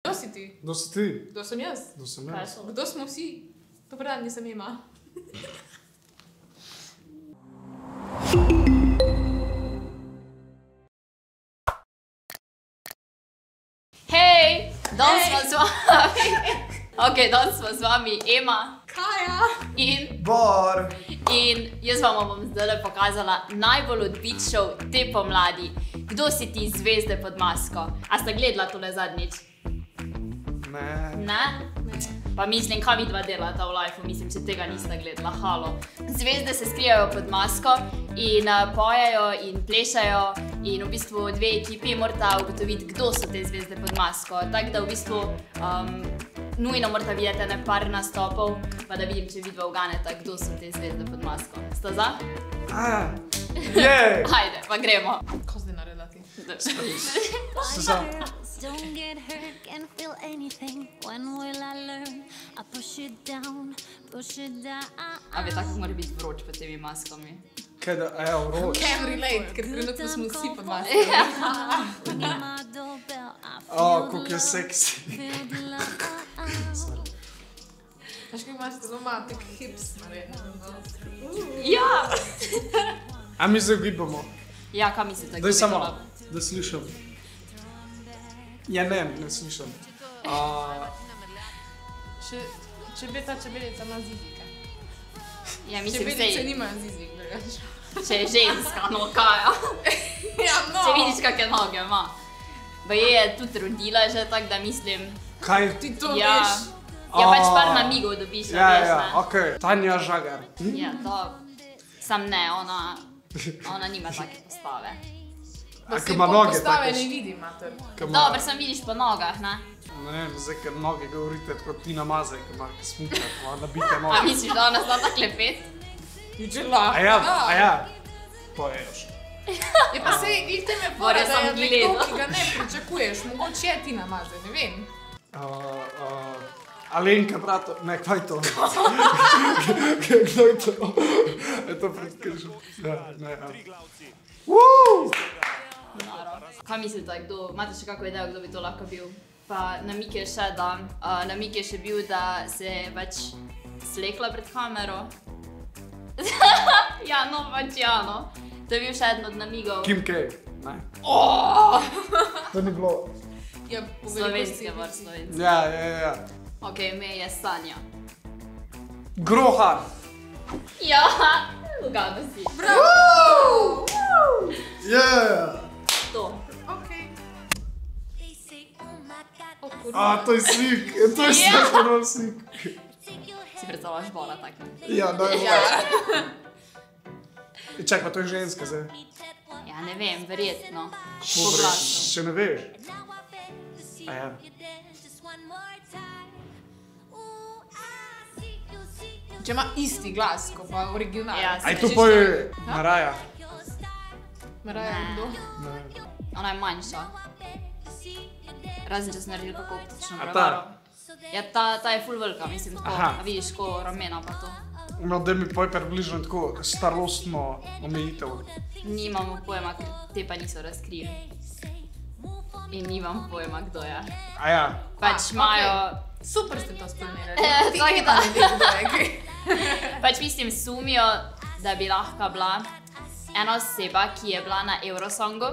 Kdo si ti? Kdo si ti? Kdo sem jaz? Kdo sem jaz? Kdo smo vsi? Dobar dan, nisem ima. Hej, danes smo z vami. Danes smo z vami Ema. Kaja. In Bor. jaz vam bom zdaj pokazala najbolj odbit šov te pomladi. Kdo si ti zvezde pod masko? A sta gledala tole zadnjič? Ne. Ne? Pa mislim, kaj vidva delata v lifeu, mislim, če tega nista gledala, halo. Zvezde se skrijajo pod masko in pojejo in plešajo in v bistvu dve ekipi morata ugotoviti, kdo so te zvezde pod masko. Tako da v bistvu nujno morata videti ene par nastopov, pa da vidim, če vidva uganeta, kdo so te zvezde pod masko. Sta za? Je! Ajde, pa gremo. Ko zdaj naredati? Se za. Don't get hurt, can't feel anything. When will I learn? I push it down, push it down. A ve, tako mora biti vroč pod temi maskami. Kaj da, vroč. Can relate, ker trenutno smo vsi pod masko. Ringing my doorbell, I feel Koliko je seksi. the love. Veš, kaj imaš doma, tak hips naredno. Ja! A mi se ugibamo. Ja, kaj mislite? Daj samo, da slišam. Ja, ne slišam. Če bi ta čebelica ima zizike. Ja, mislim, Čebelice nimajo zizik, drugač. če je ženska, no kaja. Ja, no. Če vidiš, kakšne noge ima. Baje je tudi rodila že, tako da mislim... Kaj? Ti to Ja, veš. ja pač par namigov dobiš, Ja, veš, ne? okej. Tanja Žagar. Ja, to... Sam ne, ona nima take postave. A ki ima noge Postave take. ne vidim, mater. Dobro, sam vidiš po nogah, ne? Ne vem, zdaj, ker noge govorite tako Tina Mazej, ki ima smuka, ima nabite A noge. misliš, da ona zna tako lepet? Če lahko. A ja. Poješ. Je pa sej, glih te me More fora, da sam je nekdo, gledal. ki ga ne pričakuješ. Mogoče je Tina Maze, ne vem. Alenka, brato, ne, kaj je to? Kdo je to? Je to predkržil? Ja, ne, ja. Kaj mislite, kdo, imate še kako idejo, kdo bi to lahko bil? Pa namik je še, namik je še bil, da se je pač slekla pred kamero. Ja, no, pač ja, no. To je bil še eden od namigov. Kim K, ne. To ni bilo. Ja, Slovenske var, slovenske. Ja. Ok, ime je Sanja. Grohan. Ja, ugadal si. Bravo! Yeah. To. Okej. They say, oh my God, To je slik, to je strašno slik. Si predstavljaš bola tako. Ja, da je. Ja. Čak, pa to je ženska zdaj. Ja, ne vem, verjetno. Po Dobro, glasu. še ne veš. now I beg to see A ja. you dance just one more time. Ooh, I see you. Če ima isti glas, kot pa original. Ja, Aj se tu že poje Maraja. Your style, Maraja, kdo? Ne. Ona je manjša. to see you dance. Razen če si naredil kako optično A ta? prevaro. Ja, ta je ful velika, mislim, tako. Aha. A vidiš, ko ramena pa to. No, da mi poj približno tako starostno omejitev. Nimamo pojma, ker te pa niso razkrili. In nimam pojma, kdo je. A ja. Pač okej. imajo... Super ste to splanirali. Tako Ti da. pa ne vem, kdo je kaj. Pač mislim, sumijo, da bi lahko bila ena oseba, ki je bila na Eurosongu.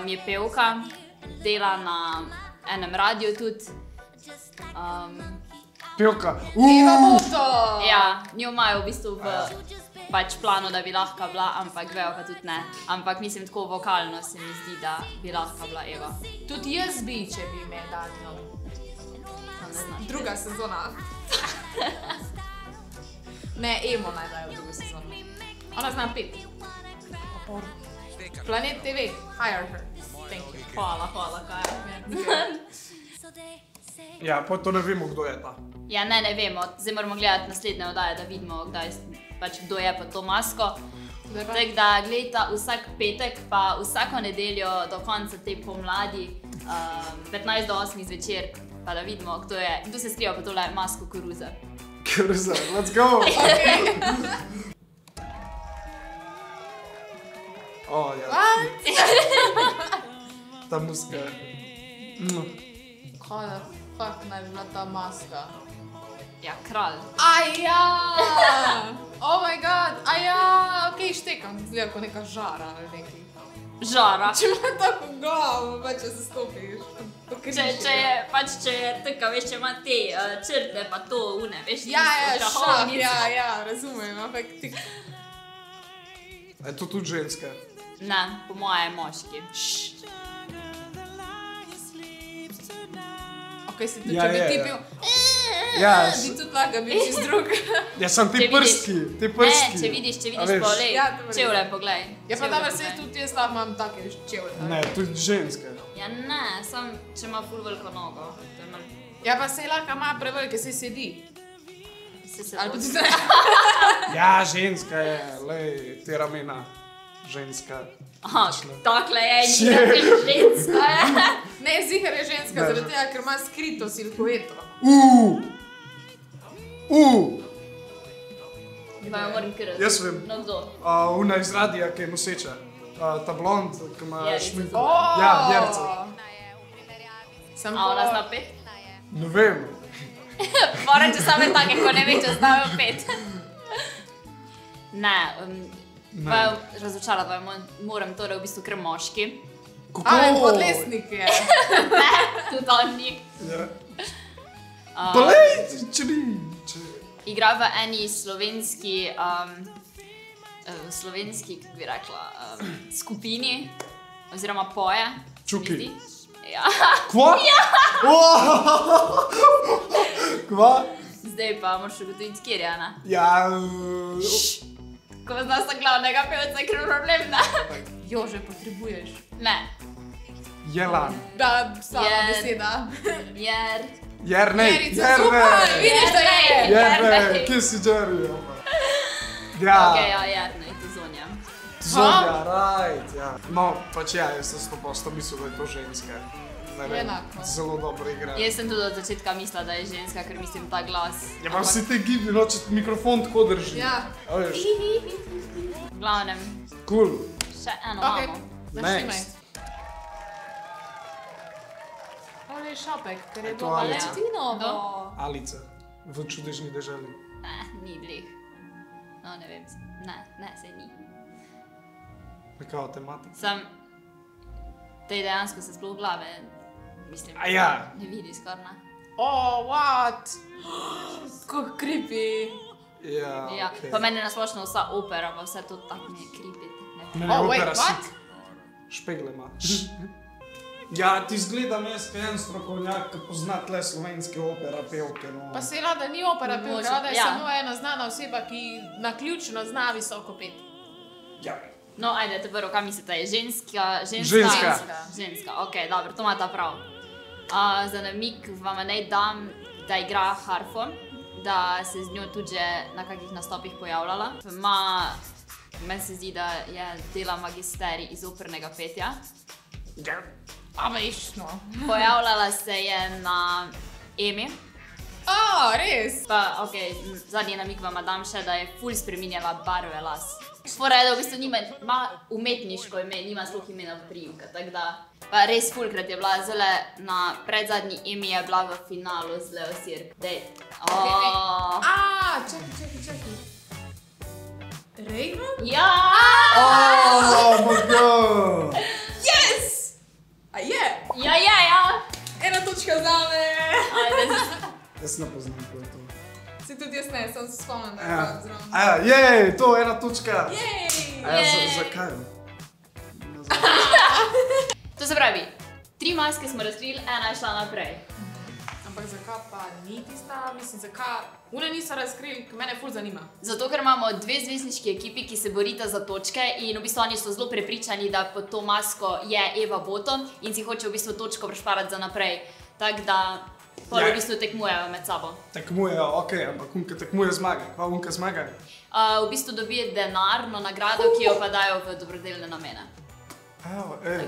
Je pevka, dela na enem radiju tudi. Pevka. Eva Moto! Ja, njo imajo v bistvu v pač planu, da bi lahko bila, ampak vejo pa tudi ne. Ampak mislim, tako vokalno se mi zdi, da bi lahko bila Eva. Tudi jaz bi, če bi me dali. To ne znaš. Druga sezona. Ne, Emo naj dajo drugo sezono. Ona zna pet. Planet TV, hire her. Thank you. Hvala, Kaja. So they say, Ja, pa to ne vemo, kdo je ta. Ja, ne vemo. Zdaj moramo gledati naslednje oddaje, da vidimo, pač kdo je pod to masko. Tako da gledajte vsak petek, pa vsako nedeljo do konca te pomladi, 15 do 8 zvečer, pa da vidimo, kdo se skriva pod tole masko koruze. Koruza, let's go! Ja. Ta muska. Kaj da fakt naj bi bila ta maska? Ja, kralj. Aja! Oh my god, aja! Okej, štekam, zgleda kot neka žara ali nekaj. Žara. Če ima tako glavo, pa če se stopiš. Če je taka, veš, če ima te črte, pa to, veš, Ja, šahovnice. ja, razumem, ampak ti... Je to tudi ženska? Ne, po moje moški. Okej, si tudi, Ja, če bi je, ti ja. bil... Ja, Bi tudi lahko bil čist drug. ja sem ti Če vidiš- prstki. Ne, če vidiš, A veš? polej, Ja, to verjetno. čevlje poglej. Ja, pa Čevlje dobro, se poglej. tudi jaz lahko imam take čevlje. Ne, tudi ženska. Ja, ne, sam, če ima ful veliko nogo. To je malo... Ja, pa se lahko ima prevelike, se sedi. Se Ali pa bo- tudi ne. Ja, ženska je, lej, te ramena. Ženska. Aha, takle je, Shit. ni ženska, je. Ne, zihar je ženska, Ne. zaradi tega, ker ima skrito silhueto. Pa jo moram kar... Jaz vem. No, kdo? Una iz radija, ki je noseča. Ta blond, ki ima Jerica. šminko. Ja, Jerica. Sem A ona zna pet? Ne vem. Moram, če same take, ko ne ve, če znajo pet. Ne, razočarati moram torej v bistvu kar moški. Kako? in podlesnik je. Ne, tudi on ni. Ja. Pa lej, če ni. Igra v eni slovenski, kako bi rekla, skupini, oziroma poje. Čuki. se mi zdi. Ja. Kva? Ja! Kva? Zdaj pa moraš ugotoviti, kjer je Ana. Ja, Ko znaš za glavnega pevca, je kar problem, ne? Jože potrebuješ. Ne. Jelan. Da, sama Je- beseda. Jernej. Jerica, super, vidiš, da je. Jernej, kje si Jerry? Ja. Ok, ja, Jernej, to zonja. Zonja, right, ja. No, pač ja, jaz sem 100% mislil, da je to ženska. Ne vem, Enako. zelo dobro igra. Jaz sem tudi od začetka mislila, da je ženska, ker mislim ta glas. Ja, pa vsi te gibi, no, če mikrofon tako drži. Ja. A veš, V glavnem, cool. še eno Ok, imamo. našimaj. Next. Ole je šapek, ker je Je to bilo Alica? Valentinovo. Alica, v čudežni deželi. Ni blih. No, ne vem. Ne, sej ni. Nekao tematika. Sam, tej dejansko se sploh glave, mislim, A ja. ne vidi skoraj, ne. Oh, what? Kako creepy. Ja, Ja, okej. pa meni nasplošno vsa opera, pa vse to tako mi je creepy. Ne. Mene Oh, wait, opera what? sit. Špegle ima. Ja, ti zgledam jaz, kaj en strokovnjak, ki pozna tle slovenske opera, pevke, no. Pa se da ni opera Može, pevka, da je ja. samo ena znana oseba, ki naključno zna visoko pet. Ja. No, ajde, te prvo, kaj mislite, je ženska? Ženska. Ženska, ok, dobro, to imata prav. Za namig vam naj dam, da igra harfo, da se z njo tudi že na kakih nastopih pojavljala. Meni se zdi, da je dela magisterij iz opernega petja. A veš, no. Pojavljala se je na Emi. Res? Pa, ok, zadnji namig vam dam še, da je ful spreminjala barve las. Fora je, da v bistvu ima umetniško ime, nima sploh imena priimka, tako da pa res fulkrat je bila, zelo na predzadnji Emi je bila v finalu z Leo Sirk. Dej. Čakaj. Raven? Ja! Oh, my god! Yes! A je? Ja! Ena točka zame. Ajde, Jaz ne poznam, ko je to. Se tudi jaz ne, sem se spomnila, da je Ja, prav zraven. jej, to je ena točka. Jej! A ja, Jej. zakaj? To se pravi, 3 maske smo razkrili, ena je šla naprej. Ampak zakaj pa ni tista, mislim, zakaj? Une niso razkrili, ki mene ful zanima. Zato, ker imamo 2 zvezdniški ekipi, ki se borita za točke in v bistvu oni so zelo prepričani, da pod to masko je Eva Bottom in si hoče v bistvu točko prešparati za naprej. Tako da pol v bistvu tekmujejo med sabo. Tekmujejo, okej, ampak unka tekmuje zmaga. Kva unka zmaga? V bistvu dobije denarno nagrado, ki jo pa dajo v dobrodelne namene. Evo, ej,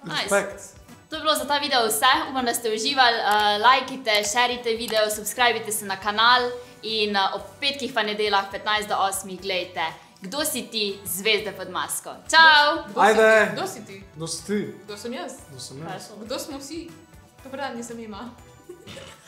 Nice. respekt. To je bilo za ta video vse, upam, da ste uživali, lajkite, šerite video, subskrbite se na kanal in ob petkih pa nedeljah 15 do 8 gledajte Kdo si ti, zvezde pod masko. Čau! Ajde. Kdo si ti? Kdo si ti? Kdo sem jaz? Kdo sem jaz? Kdo smo vsi? Dobar dan, nisem ima. Hvala.